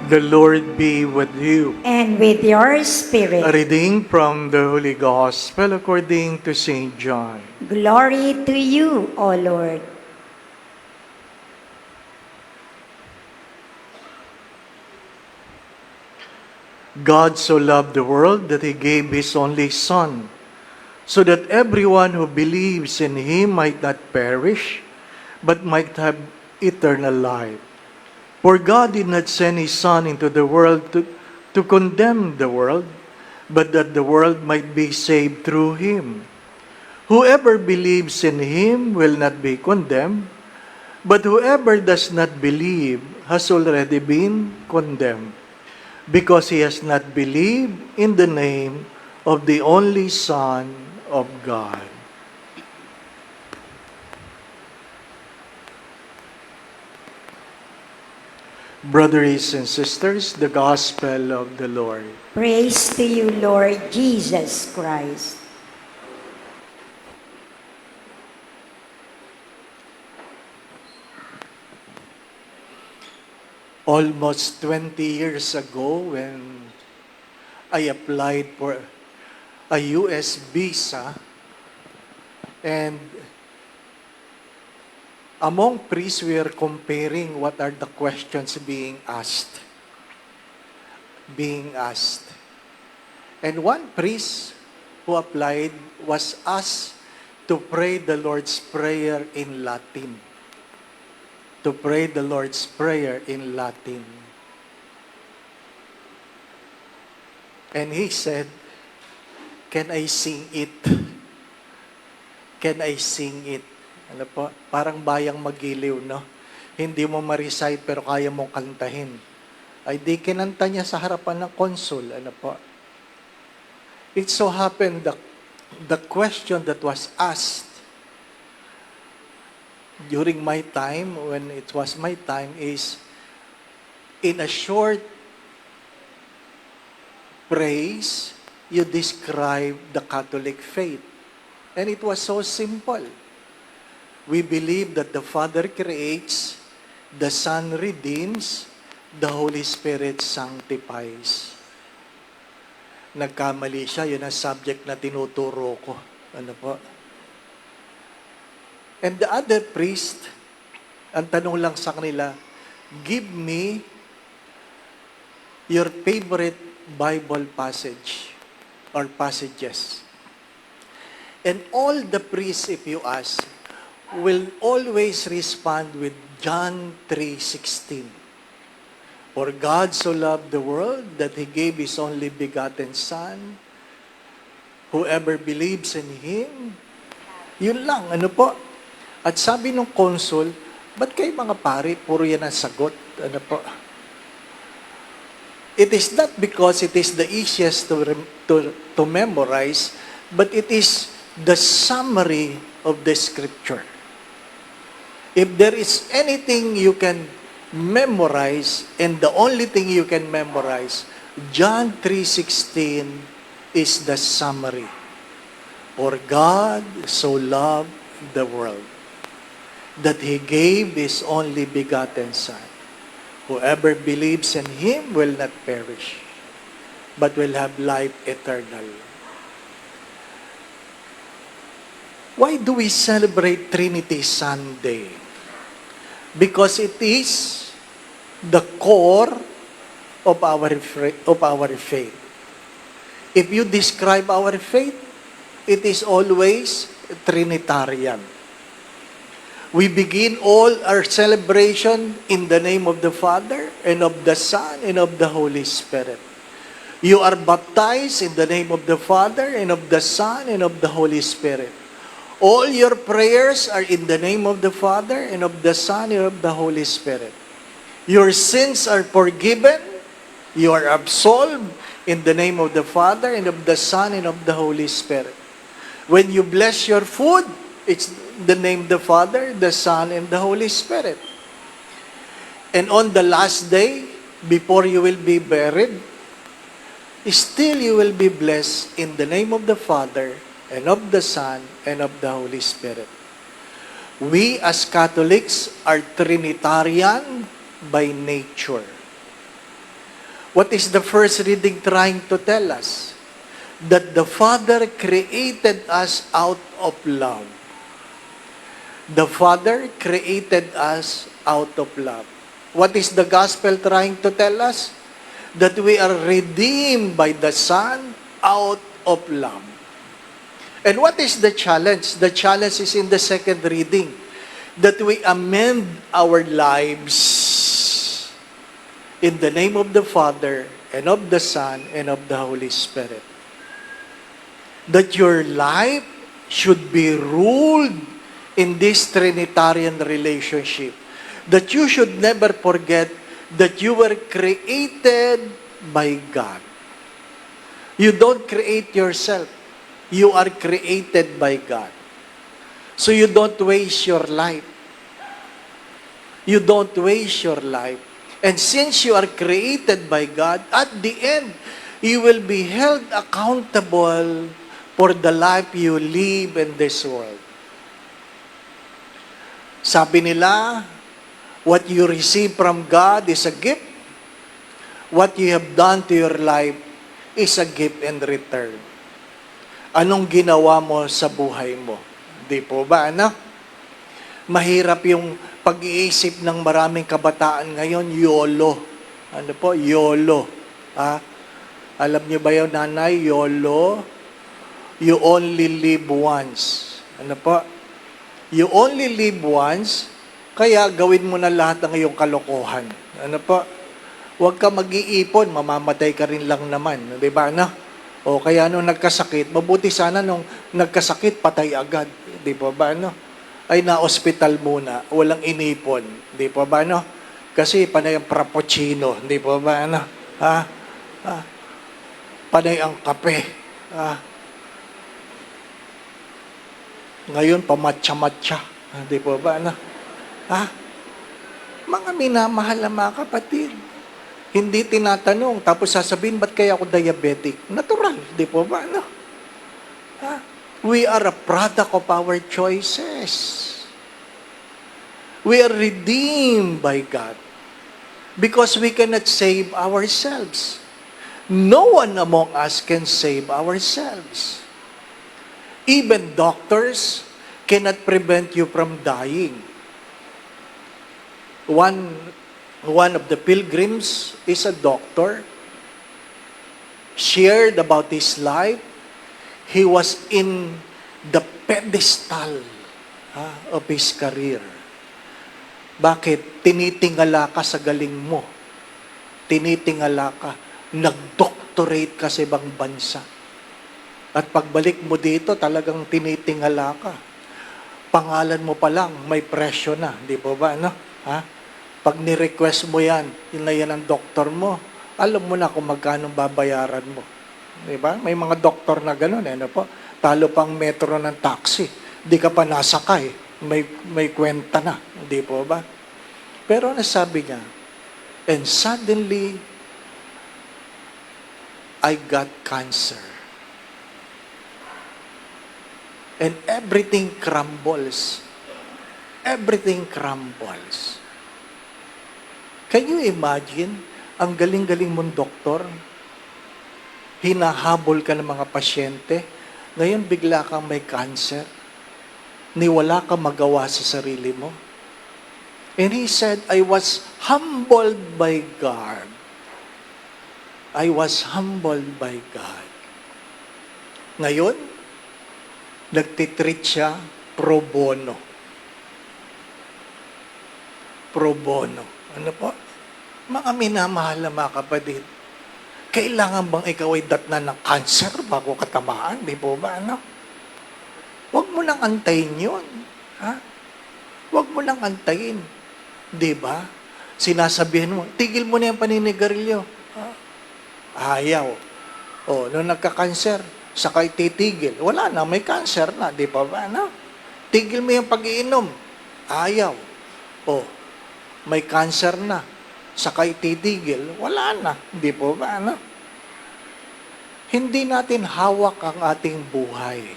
The Lord be with you. And with your A spirit. reading from the Holy Gospel according to St. John. Glory to you, O Lord. God so loved the world that He gave His only Son, so that everyone who believes in Him might not perish, but might have eternal life. For God did not send His Son into the world to condemn the world, but that the world might be saved through Him. Whoever believes in Him will not be condemned, but whoever does not believe has already been condemned, because he has not believed in the name of the only Son of God. Brothers and sisters, the Gospel of the Lord. Praise to you, Lord Jesus Christ. Almost 20 years ago, when I applied for a U.S. visa, and among priests, we are comparing what are the questions being asked. And one priest who applied was asked to pray the Lord's Prayer in Latin. To pray the Lord's Prayer in Latin. And he said, "Can I sing it? Can I sing it?" Ano po? Parang bayang magiliw, no? Hindi mo ma-recite pero kaya mong kantahin. Ay di kinanta niya sa harapan ng konsul. Ano po? It so happened the question that was asked during my time, when it was my time, is in a short praise, you describe the Catholic faith. And it was so simple. We believe that the Father creates, the Son redeems, the Holy Spirit sanctifies. Nagkamali siya, yun ang subject na tinuturo ko. Ano po? And the other priest, ang tanong lang sa kanila, "Give me your favorite Bible passage or passages." And all the priests, if you ask, will always respond with John 3:16. For God so loved the world that He gave His only begotten Son. Whoever believes in Him, yun lang, ano po? At sabi ng consul, ba't kayo mga pari, puro yan ang sagot? Ano po? It is not because it is the easiest to memorize, but it is the summary of the Scripture. If there is anything you can memorize, and the only thing you can memorize, John 3:16 is the summary. For God so loved the world that He gave His only begotten Son. Whoever believes in Him will not perish, but will have life eternal. Why do we celebrate Trinity Sunday? Because it is the core of our faith. If you describe our faith, it is always Trinitarian. We begin all our celebration in the name of the Father, and of the Son, and of the Holy Spirit. You are baptized in the name of the Father, and of the Son, and of the Holy Spirit. All your prayers are in the name of the Father, and of the Son, and of the Holy Spirit. Your sins are forgiven. You are absolved in the name of the Father, and of the Son, and of the Holy Spirit. When you bless your food, it's the name of the Father, the Son, and the Holy Spirit. And on the last day, before you will be buried, still you will be blessed in the name of the Father, and of the Son, and of the Holy Spirit. We as Catholics are Trinitarian by nature. What is the first reading trying to tell us? That the Father created us out of love. The Father created us out of love. What is the gospel trying to tell us? That we are redeemed by the Son out of love. And what is the challenge? The challenge is in the second reading, that we amend our lives in the name of the Father and of the Son and of the Holy Spirit. That your life should be ruled in this Trinitarian relationship. That you should never forget that you were created by God. You don't create yourself. You are created by God. So you don't waste your life. You don't waste your life. And since you are created by God, at the end, you will be held accountable for the life you live in this world. Sabi nila, what you receive from God is a gift. What you have done to your life is a gift in return. Anong ginawa mo sa buhay mo? Di po ba, ano? Mahirap yung pag-iisip ng maraming kabataan ngayon, YOLO. Ano po? YOLO. Alam niyo ba yun, nanay? YOLO. You only live once. Ano po? You only live once, kaya gawin mo na lahat ng iyong kalokohan. Ano po? Huwag ka mag-iipon, mamamatay ka rin lang naman. Di ba, ano? O kaya nung nagkasakit, mabuti sana nung nagkasakit, patay agad. Di ba ba, no? Ay na-hospital muna, walang inipon. Di ba ba, no? Kasi panay ang frappuccino. Di ba ba, no? Panay ang kape. Ngayon, pamatcha-matcha. Di ba ba, no? Mga minamahal na mga kapatid. Hindi tinatanong, tapos sasabihin, ba't kaya ako diabetic? Natural, di po ba? No? We are a product of our choices. We are redeemed by God because we cannot save ourselves. No one among us can save ourselves. Even doctors cannot prevent you from dying. One of the pilgrims is a doctor, shared about his life. He was in the pedestal of his career. Bakit? Tinitingala ka sa galing mo. Tinitingala ka. Nag-doctorate ka sa ibang bansa. At pagbalik mo dito, talagang tinitingala ka. Pangalan mo pa lang, may presyo na. Di ba ba, no? Pag ni-request mo yan, yun na yan ang doktor mo, alam mo na kung magkano babayaran mo. Diba? May mga doktor na gano'n, ano po? Talo pang metro ng taxi. Di ka pa nasakay. May kwenta na. Di po ba? Pero nasabi niya, and suddenly, I got cancer. And everything crumbles. Everything crumbles. Can you imagine, ang galing-galing mong doktor, hinahabol ka ng mga pasyente, ngayon bigla kang may cancer, ni wala kang magawa sa sarili mo. And he said, I was humbled by God. I was humbled by God. Ngayon, nagtitreat siya pro bono. Pro bono. Ano po? Mga minamahal na mga kapatid, kailangan bang ikaw ay datnan ng cancer bago katamaan? Di po ba? Ano? Huwag mo nang antayin yun. Huwag mo nang antayin. Di ba? Sinasabihin mo, tigil mo na yung paninigarilyo. Ayaw. Nung nagka-cancer, saka titigil. Wala na, may cancer na. Di ba ba? Ano? Tigil mo yung pag-iinom. Ayaw. May cancer na, saka ititigil, wala na. Hindi po ba, ano? Hindi natin hawak ang ating buhay.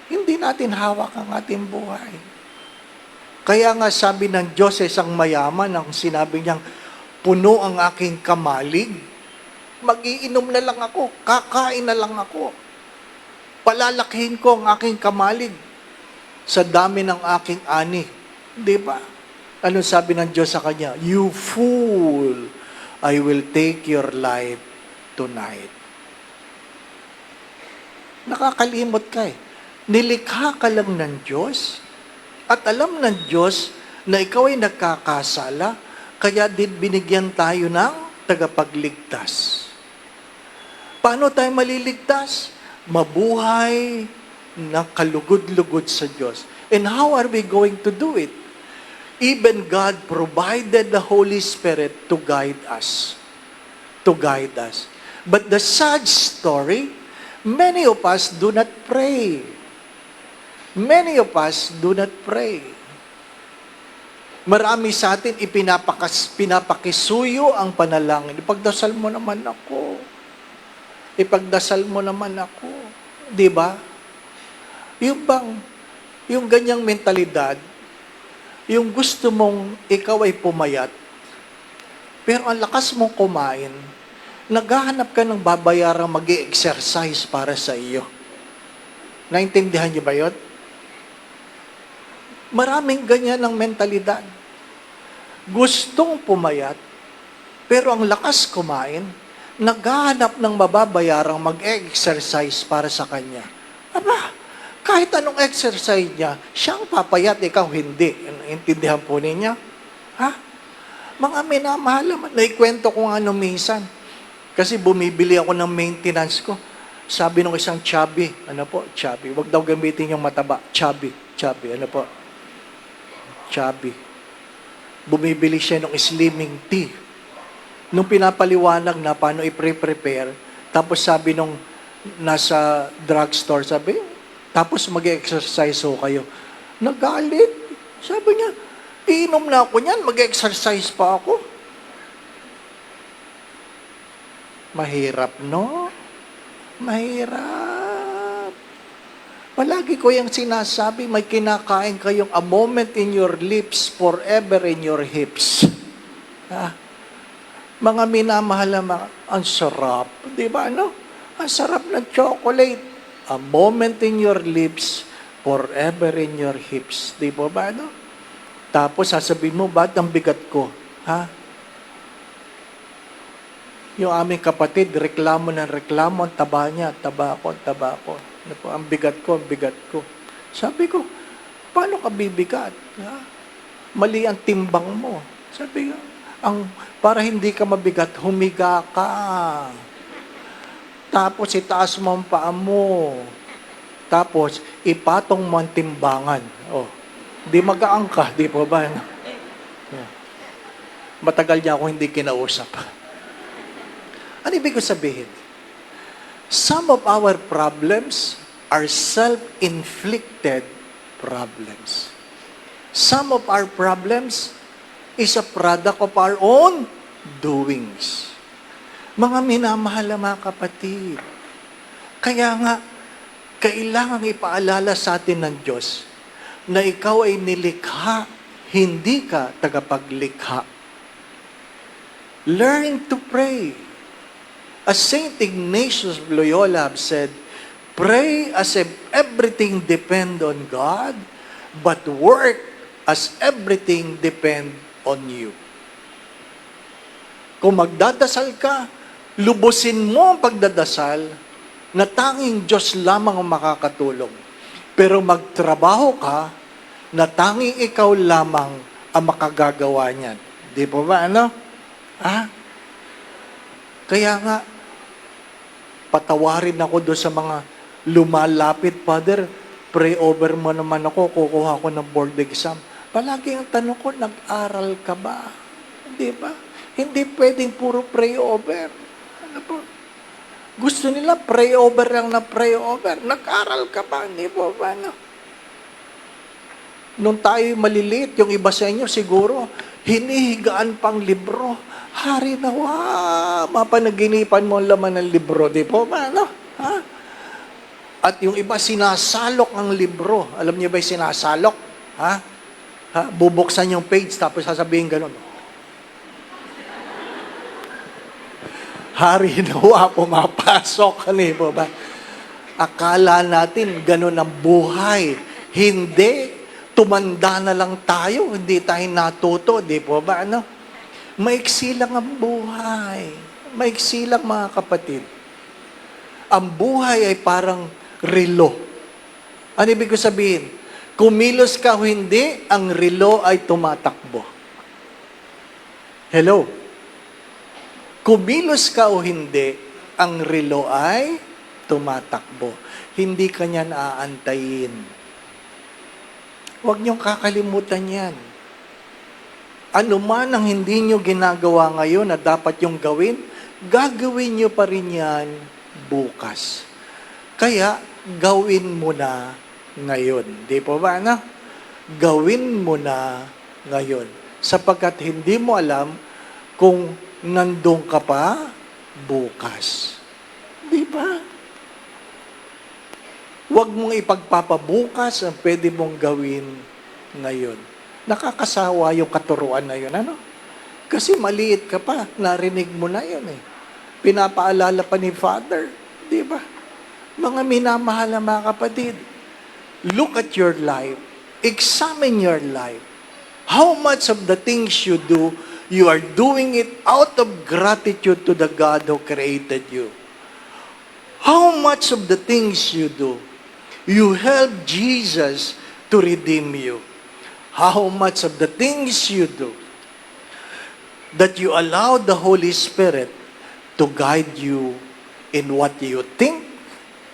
Hindi natin hawak ang ating buhay. Kaya nga sabi ng Diyos sa isang mayaman, ang sinabi niyang, puno ang aking kamalig, mag-iinom na lang ako, kakain na lang ako. Palalakihin ko ang aking kamalig sa dami ng aking ani. Di ba? Ano sabi ng Diyos sa kanya? You fool, I will take your life tonight. Nakakalimot ka eh. Nilikha ka lang ng Diyos at alam ng Diyos na ikaw ay nagkakasala, kaya din binigyan tayo ng tagapagligtas. Paano tayo maliligtas? Mabuhay na kalugod-lugod sa Diyos. And how are we going to do it? Even God provided the Holy Spirit to guide us. To guide us. But the sad story, many of us do not pray. Many of us do not pray. Marami sa atin pinapakisuyo ang panalangin. Ipagdasal mo naman ako. Ipagdasal mo naman ako. Di ba? Yung ganyang mentalidad, yung gusto mong ikaw ay pumayat, pero ang lakas mong kumain, naghahanap ka ng babayarang mag-i-exercise para sa iyo. Naintindihan niyo ba yun? Maraming ganyan ang mentalidad. Gustong pumayat, pero ang lakas kumain, naghahanap ng mababayarang mag-exercise para sa kanya. Aba, kahit anong exercise niya, siyang papayat, ikaw hindi. Intindihan po ninyo? Ha? Mga minamahal naman. Naikwento ko nga nung minsan. Kasi bumibili ako ng maintenance ko. Sabi nung isang chubby, chubby. Huwag daw gamitin yung mataba. Chubby, chubby. Bumibili siya ng slimming tea. Nung pinapaliwanag na paano i-prepare, tapos sabi nung nasa drugstore, sabi, tapos mag-exercise ho kayo. Nagalit. Sabi niya, iinom na ako niyan, mag-exercise pa ako. Mahirap, no? Mahirap. Palagi ko yung sinasabi, may kinakain kayong a moment in your lips, forever in your hips. Mga minamahal na ang sarap. Di ba, no? Ang sarap ng chocolate. A moment in your lips, forever in your hips. Di ba ba, no? Tapos sasabihin mo, ba't ang bigat ko? Ha? Yung aming kapatid, reklamo ng reklamo, ang taba niya, taba ko. Ano po, ang bigat ko. Sabi ko, paano ka bibigat? Ha? Mali ang timbang mo. Sabi ko, para hindi ka mabigat, humiga ka. Tapos itaas mo ang paa mo. Tapos ipatong mo ang timbangan. Di magaang ka, di po ba? Yeah. Matagal niya ako hindi kinausap. Ano ibig ko sabihin? Some of our problems are self-inflicted problems. Some of our problems is a product of our own doings. Mga minamahal na mga kapatid. Kaya nga, kailangan ipaalala sa atin ng Diyos na ikaw ay nilikha, hindi ka tagapaglikha. Learn to pray. As Saint Ignatius of Loyola said, pray as if everything depend on God, but work as everything depend on you. Kung magdadasal ka, lubusin mo ang pagdadasal na tanging Diyos lamang ang makakatulong. Pero magtrabaho ka na tanging ikaw lamang ang makagagawa niyan. Di po ba, ano? Kaya nga, patawarin ako doon sa mga lumalapit, Father, pray over mo naman ako, kukuha ko ng board exam. Palagi ang tanong ko, nag-aral ka ba? Di ba? Hindi pwedeng puro pray over. Ano po? Gusto nila pray over lang na pray over. Nag-aral ka ba? Hindi po ba? No? Nung tayo maliliit, yung iba sa inyo siguro, hinihigaan pang libro. Hari na, mapanaginipan mo ang laman ng libro. Di po ba? No? Ha? At yung iba sinasalok ang libro. Alam niyo ba yung sinasalok? Ha? Bubuksan yung page tapos sasabihin ganun. Hari nawa pumapasok. Ano po ba? Akala natin ganun ang buhay. Hindi. Tumanda na lang tayo. Hindi tayo natuto. Di po ba? Ano? Maiksi lang ang buhay. Maiksi lang mga kapatid. Ang buhay ay parang relo. Ano ibig ko sabihin? Kumilos ka o hindi, ang relo ay tumatakbo. Hello? Kumilos ka o hindi, ang relo ay tumatakbo. Hindi ka niyan aantayin. Huwag niyong kakalimutan yan. Ano man ang hindi niyo ginagawa ngayon na dapat yung gawin, gagawin niyo pa rin yan bukas. Kaya, gawin mo na ngayon. Di po ba, ano? Gawin mo na ngayon. Sapagkat hindi mo alam kung nandun ka pa bukas. Di ba? Huwag mong ipagpapabukas ang pwede mong gawin ngayon. Nakakasawa yung katuruan na yun, ano? Kasi maliit ka pa, narinig mo na yun eh. Pinapaalala pa ni Father, di ba? Mga minamahal na mga kapatid, look at your life. Examine your life. How much of the things you do, you are doing it out of gratitude to the God who created you. How much of the things you do, you help Jesus to redeem you. How much of the things you do, that you allow the Holy Spirit to guide you in what you think,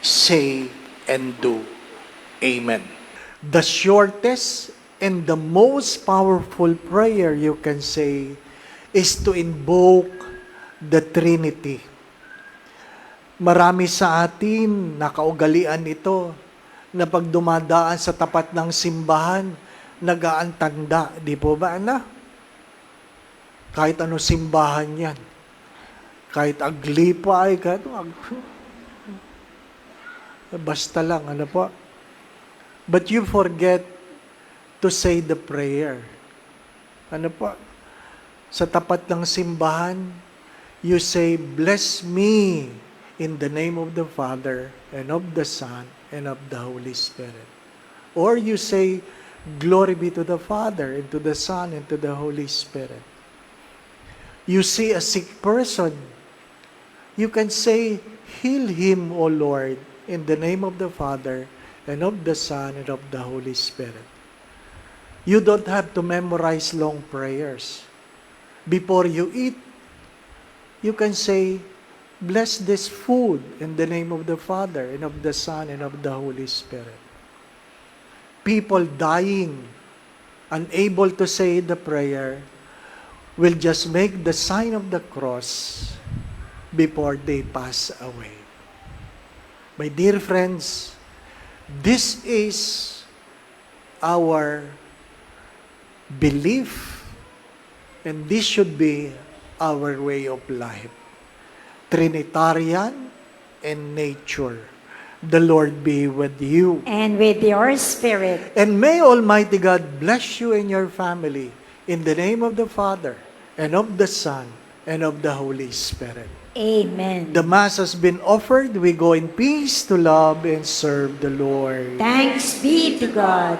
say, and do. Amen. The shortest and the most powerful prayer you can say is to invoke the Trinity. Marami sa atin nakaugalian ito na pag dumadaan sa tapat ng simbahan, nag-aantanda. Di po ba, ana? Kahit ano simbahan yan. Kahit aglipay, kahit basta lang, ano po. But you forget to say the prayer. Ano po? Sa tapat ng simbahan, you say, bless me in the name of the Father, and of the Son, and of the Holy Spirit. Or you say, glory be to the Father, and to the Son, and to the Holy Spirit. You see a sick person, you can say, heal him, O Lord, in the name of the Father, and of the Son, and of the Holy Spirit. You don't have to memorize long prayers. Before you eat, you can say, bless this food in the name of the Father, and of the Son, and of the Holy Spirit. People dying, unable to say the prayer, will just make the sign of the cross before they pass away. My dear friends, this is our belief, and this should be our way of life. Trinitarian and nature. The Lord be with you. And with your spirit. And may Almighty God bless you and your family in the name of the Father, and of the Son, and of the Holy Spirit. Amen. The Mass has been offered. We go in peace to love and serve the Lord. Thanks be to God.